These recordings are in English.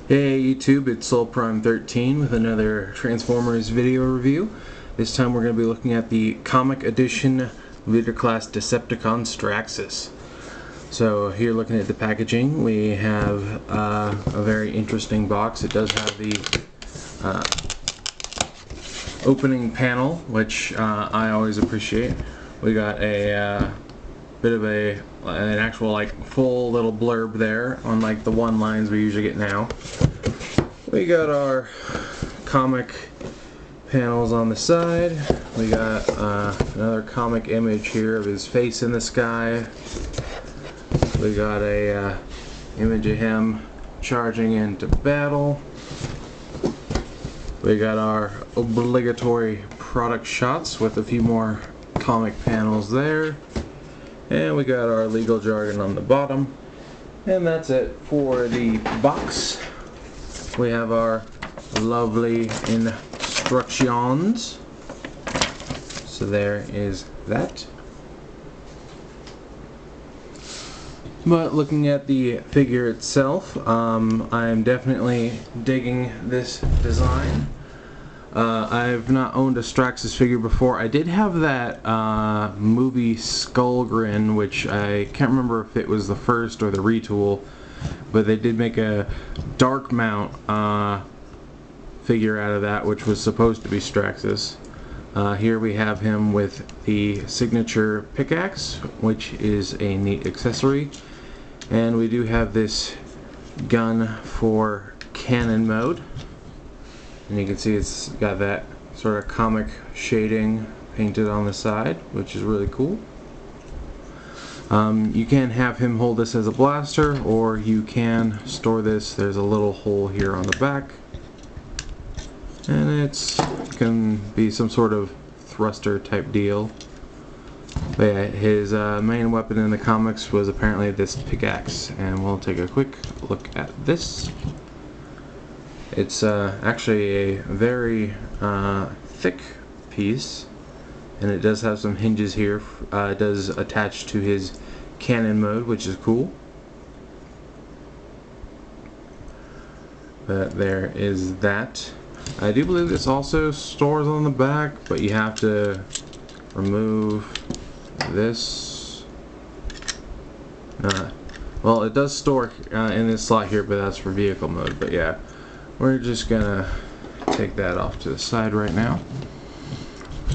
Hey YouTube, it's SoulPrime13 with another Transformers video review. This time we're going to be looking at the Comic Edition Leader Class Decepticon Straxus. So here looking at the packaging, we have a very interesting box. It does have the opening panel, which I always appreciate. We got a bit of an actual like full little blurb there, unlike the one lines we usually get now. We got our comic panels on the side. We got another comic image here of his face in the sky. We got a image of him charging into battle. We got our obligatory product shots with a few more comic panels there. And we got our legal jargon on the bottom. And that's it for the box. We have our lovely instructions. So there is that. But looking at the figure itself, I'm definitely digging this design. I've not owned a Straxus figure before. I did have that movie Skullgrin, which I can't remember if it was the first or the retool, but they did make a dark mount figure out of that, which was supposed to be Straxus. Here we have him with the signature pickaxe, which is a neat accessory. And we do have this gun for cannon mode. And you can see it's got that sort of comic shading painted on the side, which is really cool. You can have him hold this as a blaster, or you can store this. There's a little hole here on the back. And it can be some sort of thruster type deal. But yeah, his main weapon in the comics was apparently this pickaxe. And we'll take a quick look at this. It's actually a very thick piece, and it does have some hinges here. It does attach to his cannon mode, which is cool. But there is that. I do believe this also stores on the back, but you have to remove this. Well, it does store in this slot here, but that's for vehicle mode. But yeah. We're just gonna take that off to the side right now.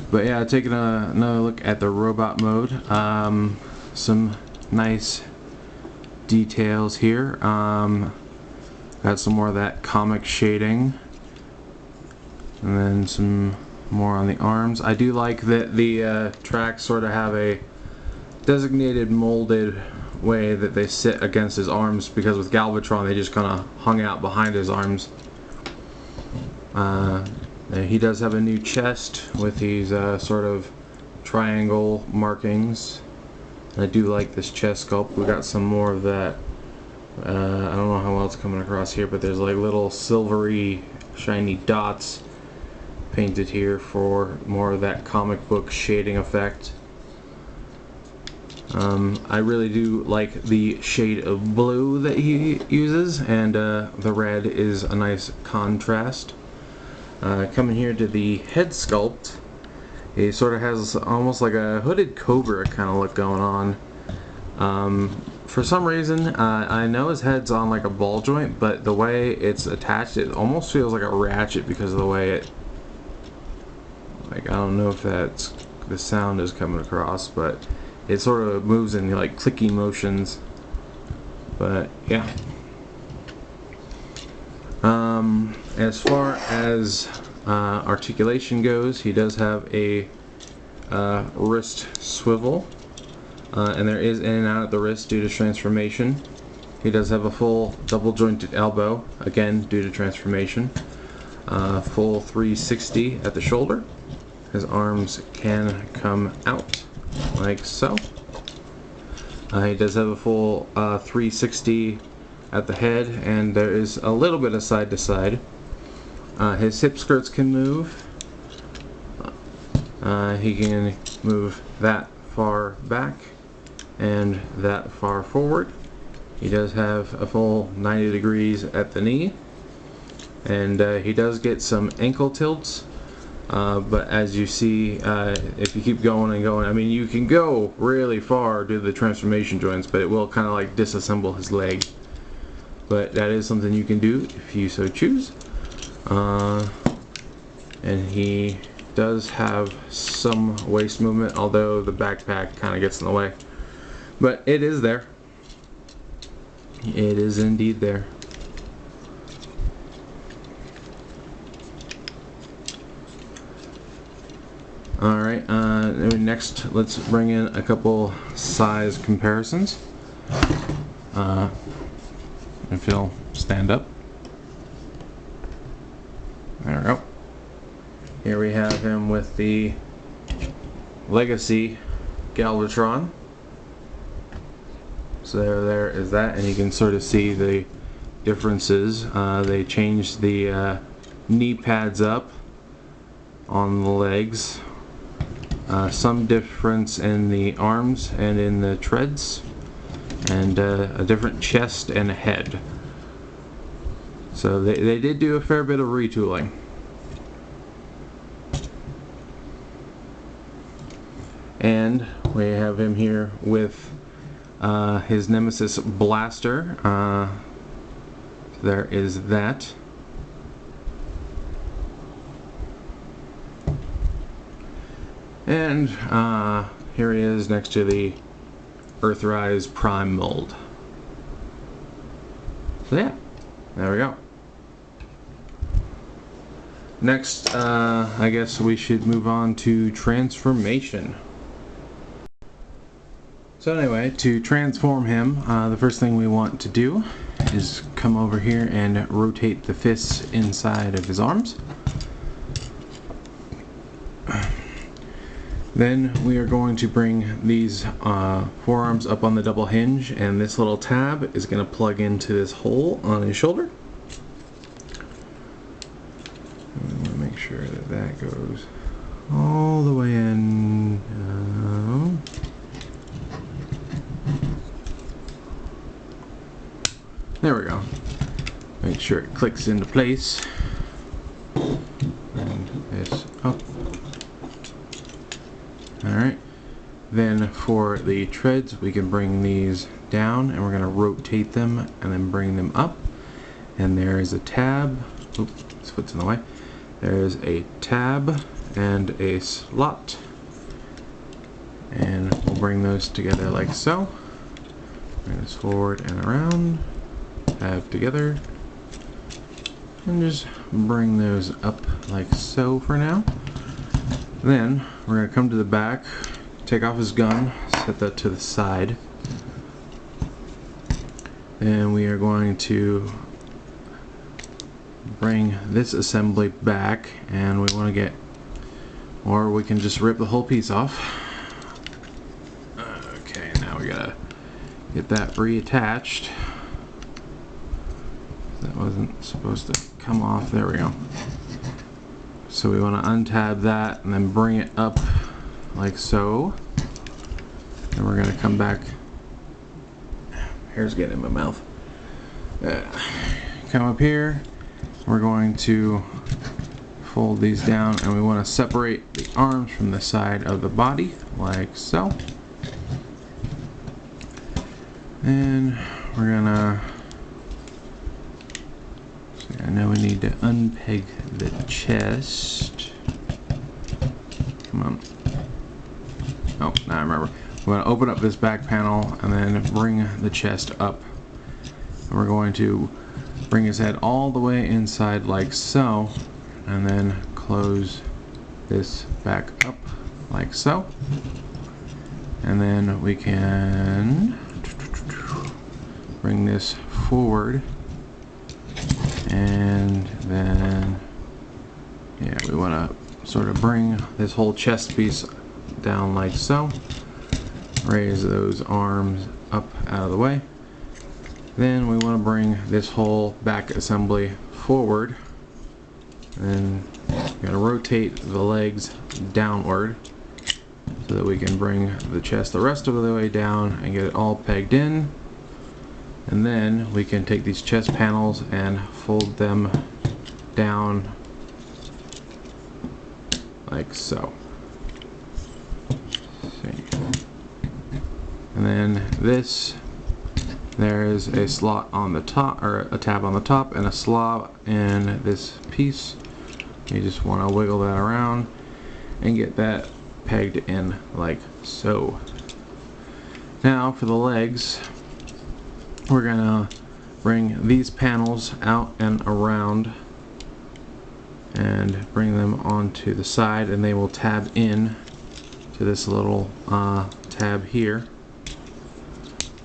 But yeah, taking another look at the robot mode. Some nice details here. Got some more of that comic shading. And then some more on the arms. I do like that the tracks sort of have a designated molded way that they sit against his arms, because with Galvatron they just kind of hung out behind his arms. He does have a new chest with these sort of triangle markings. I do like this chest sculpt. We got some more of that. I don't know how well it's coming across here, but there's like little silvery shiny dots painted here for more of that comic book shading effect. I really do like the shade of blue that he uses, and the red is a nice contrast. Coming here to the head sculpt, he sort of has almost like a hooded cobra kind of look going on. For some reason, I know his head's on like a ball joint, but the way it's attached, it almost feels like a ratchet because of the way it, like, I don't know if that's the sound is coming across, but it sort of moves in like clicky motions. But yeah. As far as articulation goes, he does have a wrist swivel, and there is in and out at the wrist due to transformation. He does have a full double jointed elbow, again due to transformation. Full 360 at the shoulder. His arms can come out like so. He does have a full 360 at the head, and there is a little bit of side to side. His hip skirts can move. He can move that far back and that far forward. He does have a full 90 degrees at the knee. and he does get some ankle tilts, but as you see, if you keep going and going, I mean, you can go really far due to the transformation joints, but it will kind of like disassemble his leg. But that is something you can do if you so choose. And he does have some waist movement, although the backpack kind of gets in the way. But it is there. It is indeed there. Alright, next let's bring in a couple size comparisons. If you'll stand up. There we go. Here we have him with the Legacy Galvatron. So there is that, and you can sort of see the differences. They changed the knee pads up on the legs. Some difference in the arms and in the treads, and a different chest and a head. So they did do a fair bit of retooling. And we have him here with his Nemesis blaster. There is that. And here he is next to the Earthrise Prime mold. So yeah, there we go. Next, I guess we should move on to transformation. So anyway, to transform him, the first thing we want to do is come over here and rotate the fists inside of his arms. Then we are going to bring these forearms up on the double hinge, and this little tab is going to plug into this hole on his shoulder. I want to make sure that that goes all the way in. There we go. Make sure it clicks into place. And this up. Alright, then for the treads we can bring these down, and we're going to rotate them and then bring them up. And there is a tab. Oops, this foot's in the way. There's a tab and a slot. And we'll bring those together like so. Bring this forward and around. Tab together. And just bring those up like so for now. Then we're going to come to the back, take off his gun, set that to the side, and we are going to bring this assembly back, and we want to get, or we can just rip the whole piece off. Okay, now we gotta get that reattached. That wasn't supposed to come off. There we go. So we want to untab that and then bring it up like so. And we're going to come back. Hair's getting in my mouth. Come up here. We're going to fold these down, and we want to separate the arms from the side of the body like so. And we're going to... I know we need to unpeg the chest. Come on. Oh, now I remember. We're going to open up this back panel and then bring the chest up. And we're going to bring his head all the way inside like so, and then close this back up like so. And then we can bring this forward. And then, yeah, we want to sort of bring this whole chest piece down like so. Raise those arms up out of the way. Then we want to bring this whole back assembly forward. And we're going to rotate the legs downward so that we can bring the chest the rest of the way down and get it all pegged in. And then we can take these chest panels and fold them down like so. And then this, there is a slot on the top, or a tab on the top, and a slot in this piece. You just want to wiggle that around and get that pegged in like so. Now for the legs, we're gonna bring these panels out and around and bring them onto the side, and they will tab in to this little tab here.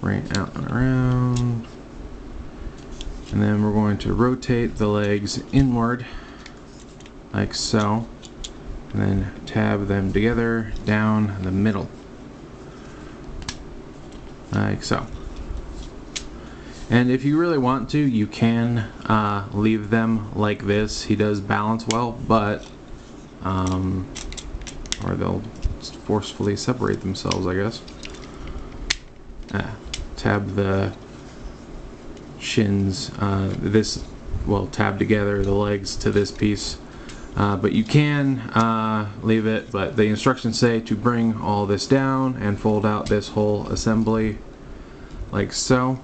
Bring it out and around, and then we're going to rotate the legs inward like so, and then tab them together down the middle like so. And if you really want to, you can leave them like this. He does balance well, but or they'll forcefully separate themselves, I guess. Tab the shins, this will tab together the legs to this piece, but you can leave it, but the instructions say to bring all this down and fold out this whole assembly like so,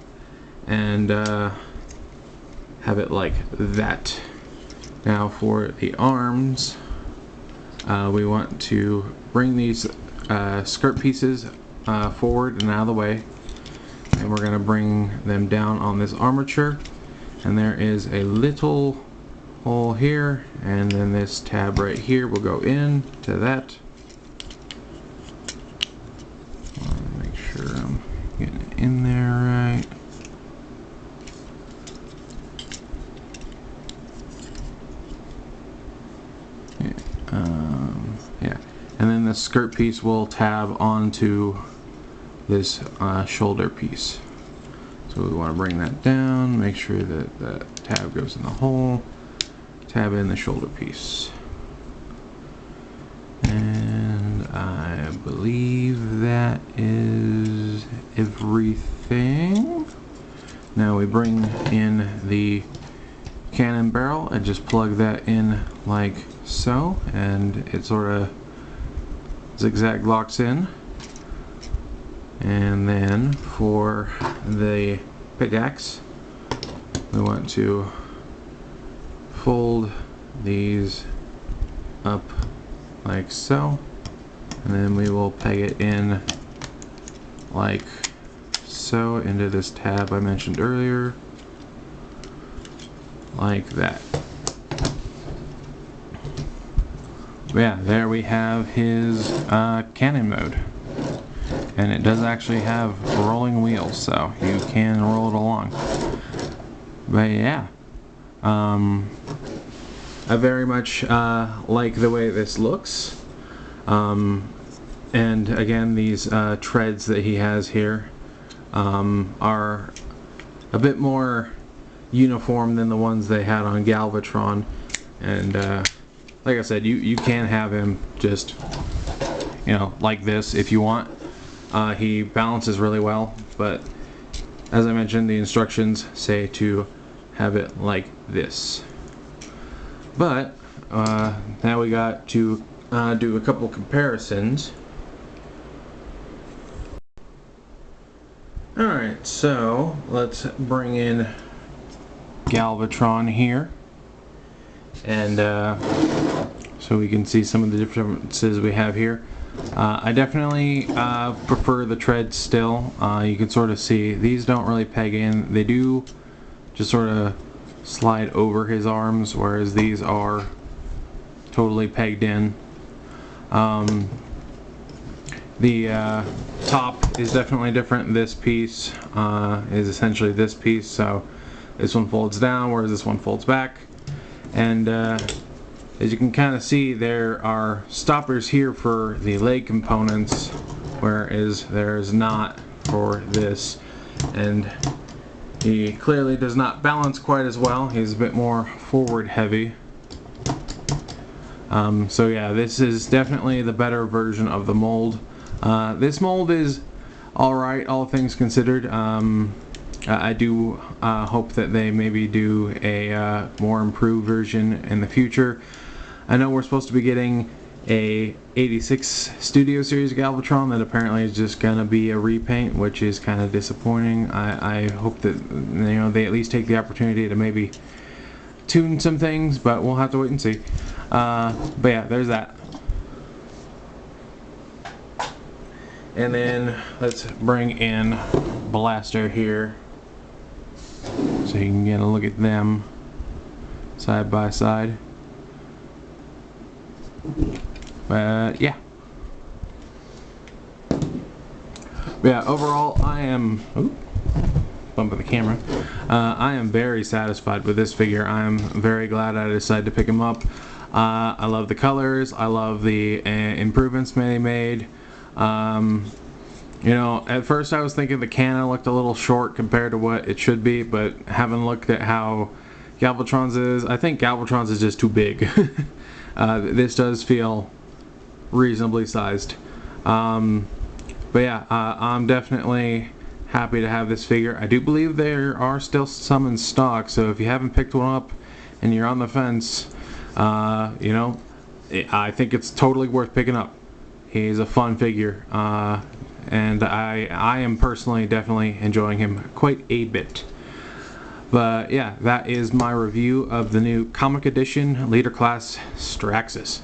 and have it like that. Now for the arms, we want to bring these skirt pieces forward and out of the way, and we're going to bring them down on this armature, and there is a little hole here, and then this tab right here will go in to that. Make sure I'm getting it in there right. Yeah, and then the skirt piece will tab onto this shoulder piece. So we want to bring that down, make sure that that tab goes in the hole, tab in the shoulder piece. And I believe that is everything. Now we bring in the cannon barrel and just plug that in like so, and it sort of zigzag locks in. And then for the pickaxe, we want to fold these up like so, and then we will peg it in like so into this tab I mentioned earlier, like that. Yeah, there we have his cannon mode. And it does actually have rolling wheels, so you can roll it along. But yeah, I very much like the way this looks. And again, these treads that he has here are a bit more uniform than the ones they had on Galvatron. And like I said, you can have him just, you know, like this if you want. He balances really well, but as I mentioned, the instructions say to have it like this. But now we got to do a couple comparisons. Alright, so let's bring in Galvatron here, and so we can see some of the differences we have here. I definitely prefer the treads still. You can sort of see these don't really peg in. They do just sort of slide over his arms, whereas these are totally pegged in. The top is definitely different. This piece is essentially this piece, so this one folds down whereas this one folds back. And as you can kind of see, there are stoppers here for the leg components, whereas there's not for this. And he clearly does not balance quite as well. He's a bit more forward heavy. So yeah, this is definitely the better version of the mold. This mold is alright, all things considered. I do Hope that they maybe do a more improved version in the future. I know we're supposed to be getting a 86 Studio Series Galvatron that apparently is just gonna be a repaint, which is kind of disappointing. I hope that they at least take the opportunity to maybe tune some things, but we'll have to wait and see. But yeah, there's that. And then let's bring in Blaster here so you can get a look at them side by side. But yeah. Overall, I am bumping the camera. I am very satisfied with this figure. I'm very glad I decided to pick him up. I love the colors. I love the improvements they made. At first I was thinking the cannon looked a little short compared to what it should be, but having looked at how Galvatron's is, I think Galvatron's is just too big. This does feel reasonably sized. I'm definitely happy to have this figure. I do believe there are still some in stock, so if you haven't picked one up and you're on the fence, I think it's totally worth picking up. He's a fun figure, and I am personally definitely enjoying him quite a bit. But yeah, that is my review of the new Comic Edition Leader Class Straxus.